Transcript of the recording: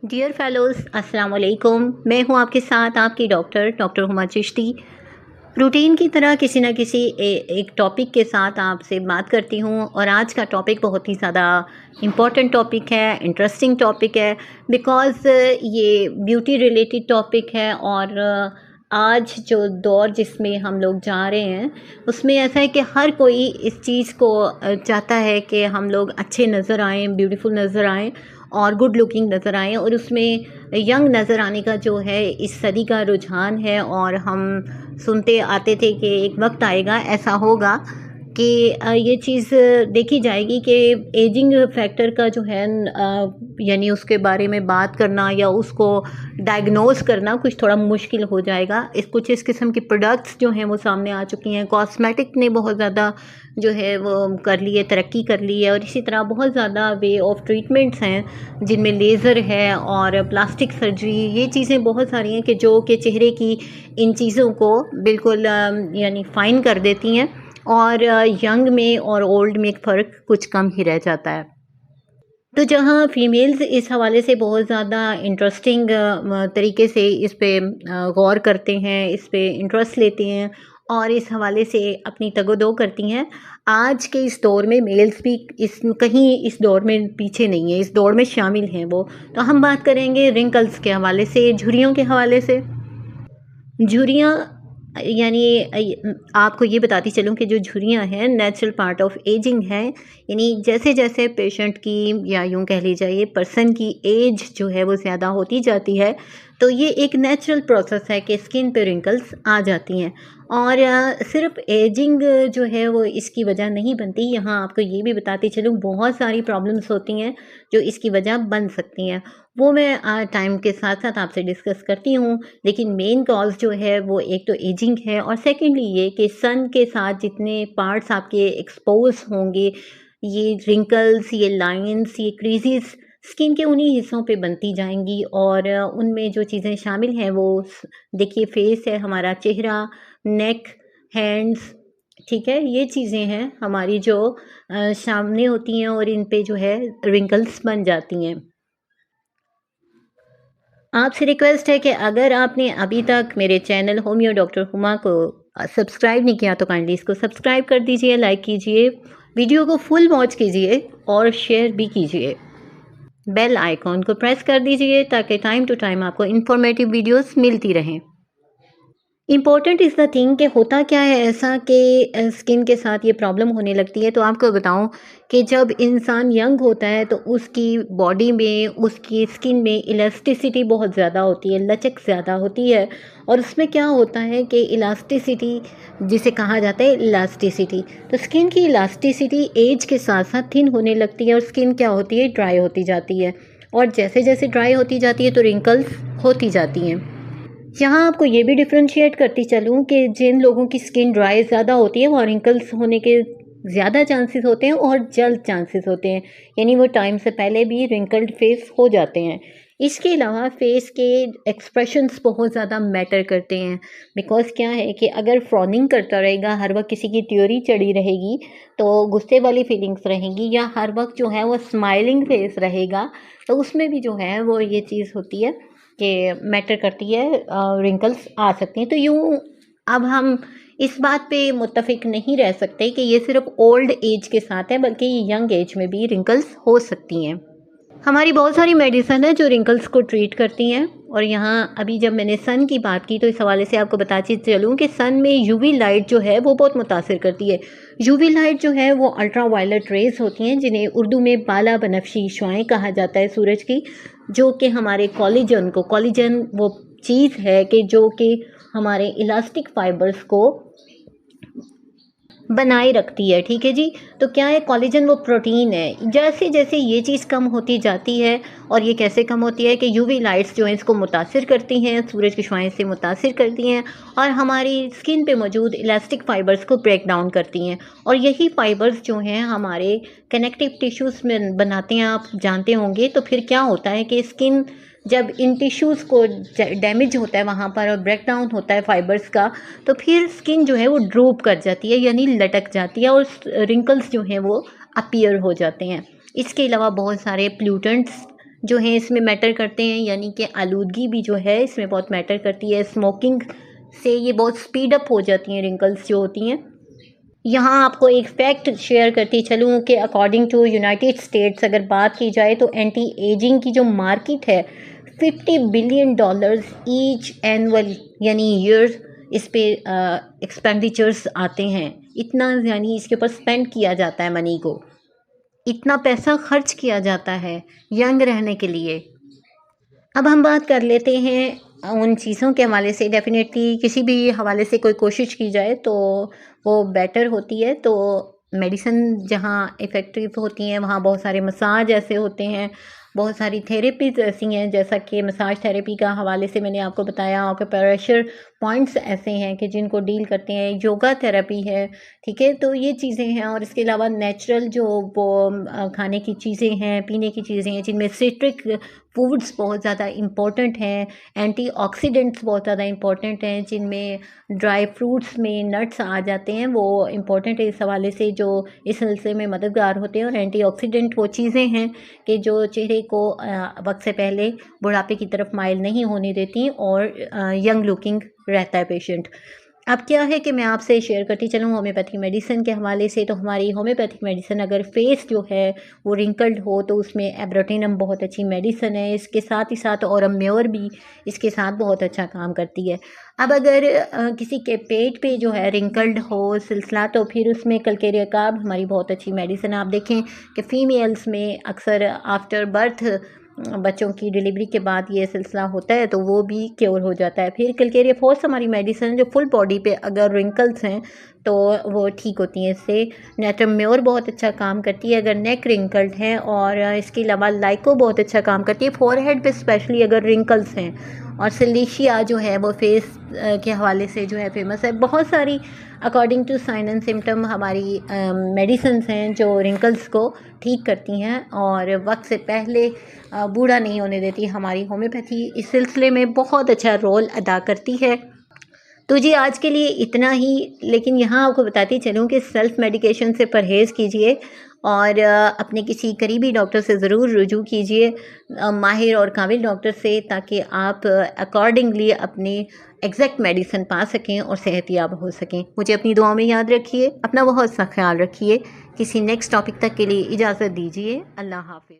Dear fellows, अस्सलाम वालेकुम। मैं हूं आपके साथ आपकी डॉक्टर हुमा चिश्ती। रूटीन की तरह किसी न किसी एक टॉपिक के साथ आपसे बात करती हूं और आज का टॉपिक बहुत ही ज़्यादा इम्पॉर्टेंट टॉपिक है, इंटरेस्टिंग टॉपिक है। बिकॉज़ ये ब्यूटी रिलेटेड टॉपिक है और आज जो दौर जिसमें हम लोग जा रहे हैं उसमें ऐसा है कि हर कोई इस चीज़ को चाहता है कि हम लोग अच्छे नज़र आएँ, ब्यूटीफुल नज़र आएँ और गुड लुकिंग नज़र आएँ। और उसमें यंग नज़र आने का जो है इस सदी का रुझान है। और हम सुनते आते थे कि एक वक्त आएगा, ऐसा होगा कि ये चीज़ देखी जाएगी कि एजिंग फैक्टर का जो है यानी उसके बारे में बात करना या उसको डायग्नोज करना कुछ थोड़ा मुश्किल हो जाएगा। कुछ इस किस्म की प्रोडक्ट्स जो हैं वो सामने आ चुकी हैं। कॉस्मेटिक ने बहुत ज़्यादा जो है वो कर ली है, तरक्की कर ली है। और इसी तरह बहुत ज़्यादा वे ऑफ ट्रीटमेंट्स हैं जिनमें लेज़र है और प्लास्टिक सर्जरी, ये चीज़ें बहुत सारी हैं कि जो कि चेहरे की इन चीज़ों को बिल्कुल यानी फ़ाइन कर देती हैं। और यंग में और ओल्ड में एक फ़र्क कुछ कम ही रह जाता है। तो जहाँ फीमेल्स इस हवाले से बहुत ज़्यादा इंटरेस्टिंग तरीके से इस पे गौर करते हैं, इस पे इंटरेस्ट लेते हैं और इस हवाले से अपनी तगोदो करती हैं। आज के इस दौर में मेल्स भी इस दौर में पीछे नहीं है, इस दौर में शामिल हैं वो। तो हम बात करेंगे रिंकल्स के हवाले से, झुर्रियों के हवाले से। झुर्रियाँ यानी आपको ये बताती चलूँ कि जो झुर्रियाँ हैं नेचुरल पार्ट ऑफ एजिंग है। यानी जैसे जैसे पेशेंट की या यूँ कह लीजिए पर्सन की एज जो है वो ज़्यादा होती जाती है तो ये एक नेचुरल प्रोसेस है कि स्किन पे रिंकल्स आ जाती हैं। और सिर्फ एजिंग जो है वो इसकी वजह नहीं बनती। यहाँ आपको ये भी बताती चलूँ बहुत सारी प्रॉब्लम्स होती हैं जो इसकी वजह बन सकती हैं। वो मैं टाइम के साथ साथ आपसे डिस्कस करती हूँ। लेकिन मेन कॉज जो है वो एक तो एजिंग है और सेकेंडली ये कि सन के साथ जितने पार्ट्स आपके एक्सपोज होंगे, ये रिंकल्स, ये लाइंस, ये क्रीजेस स्किन के उन्हीं हिस्सों पे बनती जाएंगी। और उनमें जो चीज़ें शामिल हैं वो देखिए फेस है हमारा, चेहरा, नेक, हैंड्स, ठीक है, ये चीज़ें हैं हमारी जो सामने होती हैं और इन पे जो है रिंकल्स बन जाती हैं। आपसे रिक्वेस्ट है कि अगर आपने अभी तक मेरे चैनल होमियो डॉक्टर हुमा को सब्सक्राइब नहीं किया तो काइंडली इसको सब्सक्राइब कर दीजिए, लाइक कीजिए, वीडियो को फुल वॉच कीजिए और शेयर भी कीजिए। बेल आइकॉन को प्रेस कर दीजिए ताकि टाइम टू टाइम आपको इन्फॉर्मेटिव वीडियोस मिलती रहें। इम्पॉर्टेंट इज़ द थिंग कि होता क्या है ऐसा कि स्किन के साथ ये प्रॉब्लम होने लगती है। तो आपको बताऊं कि जब इंसान यंग होता है तो उसकी बॉडी में, उसकी स्किन में इलास्टिसिटी बहुत ज़्यादा होती है, लचक ज़्यादा होती है। और उसमें क्या होता है कि इलास्टिसिटी जिसे कहा जाता है इलास्टिसिटी, तो स्किन की इलास्टिसिटी एज के साथ साथ थिन होने लगती है और स्किन क्या होती है, ड्राई होती जाती है। और जैसे जैसे ड्राई होती जाती है तो रिंकल्स होती जाती हैं। यहाँ आपको ये भी डिफ्रेंशिएट करती चलूँ कि जिन लोगों की स्किन ड्राई ज़्यादा होती है वो रिंकल्स होने के ज़्यादा चांसेस होते हैं और जल्द चांसेस होते हैं। यानी वो टाइम से पहले भी रिंकल्ड फेस हो जाते हैं। इसके अलावा फेस के एक्सप्रेशंस बहुत ज़्यादा मैटर करते हैं। बिकॉज़ क्या है कि अगर फ्रॉनिंग करता रहेगा, हर वक्त किसी की ट्योरी चढ़ी रहेगी तो गुस्से वाली फीलिंग्स रहेंगी, या हर वक्त जो है वो स्माइलिंग फेस रहेगा तो उसमें भी जो है वो ये चीज़ होती है कि मैटर करती है, रिंकल्स आ सकती हैं। तो यूँ अब हम इस बात पे मुत्तफ़िक नहीं रह सकते कि ये सिर्फ ओल्ड एज के साथ है, बल्कि यंग एज में भी रिंकल्स हो सकती हैं। हमारी बहुत सारी मेडिसिन है जो रिंकल्स को ट्रीट करती हैं। और यहाँ अभी जब मैंने सन की बात की तो इस हवाले से आपको बताती चलूँ कि सन में यूवी लाइट जो है वो बहुत मुतासिर करती है। यूवी लाइट जो है वो अल्ट्रा वायलेट रेज होती हैं जिन्हें उर्दू में बाला बनफशी शुआएँ कहा जाता है सूरज की, जो कि हमारे कोलेजन वो चीज़ है कि जो कि हमारे इलास्टिक फाइबर्स को बनाए रखती है। ठीक है जी। तो क्या है, कोलेजन वो प्रोटीन है। जैसे जैसे ये चीज़ कम होती जाती है, और ये कैसे कम होती है कि यूवी लाइट्स जो हैं इसको मुतासिर करती हैं, सूरज की शुआएं से मुतासिर करती हैं और हमारी स्किन पे मौजूद इलास्टिक फाइबर्स को ब्रेक डाउन करती हैं। और यही फाइबर्स जो हैं हमारे कनेक्टिव टिश्यूज़ में बनाते हैं, आप जानते होंगे। तो फिर क्या होता है कि स्किन जब इन टिश्यूज़ को डैमेज होता है वहाँ पर और ब्रेक डाउन होता है फाइबर्स का, तो फिर स्किन जो है वो ड्रूप कर जाती है, यानी लटक जाती है और रिंकल्स जो हैं वो अपीयर हो जाते हैं। इसके अलावा बहुत सारे प्लूटेंट्स जो हैं इसमें मैटर करते हैं, यानी कि आलूदगी भी जो है इसमें बहुत मैटर करती है। स्मोकिंग से ये बहुत स्पीड अप हो जाती हैं रिंकल्स जो होती हैं। यहाँ आपको एक फैक्ट शेयर करती चलूँ कि अकॉर्डिंग टू यूनाइटेड स्टेट्स अगर बात की जाए तो एंटी एजिंग की जो मार्केट है $50 बिलियन ईच एनुअल यानी ईयर इस पे एक्सपेंडिचर्स आते हैं। इतना यानी इसके ऊपर स्पेंड किया जाता है मनी को, इतना पैसा खर्च किया जाता है यंग रहने के लिए। अब हम बात कर लेते हैं उन चीज़ों के हवाले से। डेफ़िनेटली किसी भी हवाले से कोई कोशिश की जाए तो वो बेटर होती है। तो मेडिसिन जहाँ इफ़ेक्टिव होती हैं वहाँ बहुत सारे मसाज ऐसे होते हैं, बहुत सारी थेरेपीज़ ऐसी हैं, जैसा कि मसाज थेरेपी का हवाले से मैंने आपको बताया। एक्यूप्रेशर पॉइंट्स ऐसे हैं कि जिनको डील करते हैं। योगा थेरेपी है, ठीक है। तो ये चीज़ें हैं और इसके अलावा नेचुरल जो वो खाने की चीज़ें हैं, पीने की चीज़ें हैं, जिनमें सिट्रिक फूड्स बहुत ज़्यादा इम्पोर्टेंट हैं, एंटीऑक्सीडेंट्स बहुत ज़्यादा इम्पोर्टेंट हैं, जिनमें ड्राई फ्रूट्स में नट्स आ जाते हैं, वो इम्पोर्टेंट है इस हवाले से, जो इस सिलसिले में मददगार होते हैं। और एंटीऑक्सीडेंट वो चीज़ें हैं कि जो चेहरे को वक्त से पहले बुढ़ापे की तरफ माइल नहीं होने देती और यंग लुकिंग रहता है पेशेंट। अब क्या है कि मैं आपसे शेयर करती चलूँ होम्योपैथिक मेडिसिन के हवाले से। तो हमारी होम्योपैथिक मेडिसिन अगर फेस जो है वो रिंकल्ड हो तो उसमें एब्रोटिनम बहुत अच्छी मेडिसिन है। इसके साथ ही साथ औरम म्योर भी इसके साथ बहुत अच्छा काम करती है। अब अगर किसी के पेट पे जो है रिंकल्ड हो सिलसिला तो फिर उसमें कलकेरिया कार्ब हमारी बहुत अच्छी मेडिसिन। आप देखें कि फ़ीमेल्स में अक्सर आफ्टर बर्थ बच्चों की डिलीवरी के बाद ये सिलसिला होता है तो वो भी क्योर हो जाता है। फिर कलकेरिया फोर्स हमारी मेडिसिन जो फुल बॉडी पे अगर रिंकल्स हैं तो वो ठीक होती हैं इससे। नेटम म्योर बहुत अच्छा काम करती है अगर नेक रिंकल्ड है, और इसके अलावा लाइको बहुत अच्छा काम करती है फोरहेड पे स्पेशली अगर रिंकल्स हैं। और सिलिशिया जो है वो फेस के हवाले से जो है फेमस है। बहुत सारी according to sign and symptom हमारी मेडिसिन्स हैं जो रिंकल्स को ठीक करती हैं और वक्त से पहले बूढ़ा नहीं होने देती। हमारी होम्योपैथी इस सिलसिले में बहुत अच्छा रोल अदा करती है। तो जी आज के लिए इतना ही, लेकिन यहाँ आपको बताती चलूँ कि सेल्फ़ मेडिकेशन से परहेज़ कीजिए और अपने किसी करीबी डॉक्टर से ज़रूर रुजू कीजिए, माहिर और काबिल डॉक्टर से, ताकि आप अकॉर्डिंगली अपनी एग्जैक्ट मेडिसिन पा सकें और सेहतयाब हो सकें। मुझे अपनी दुआओं में याद रखिए, अपना बहुत सा ख्याल रखिए। किसी नेक्स्ट टॉपिक तक के लिए इजाज़त दीजिए। अल्लाह हाफ़िज़।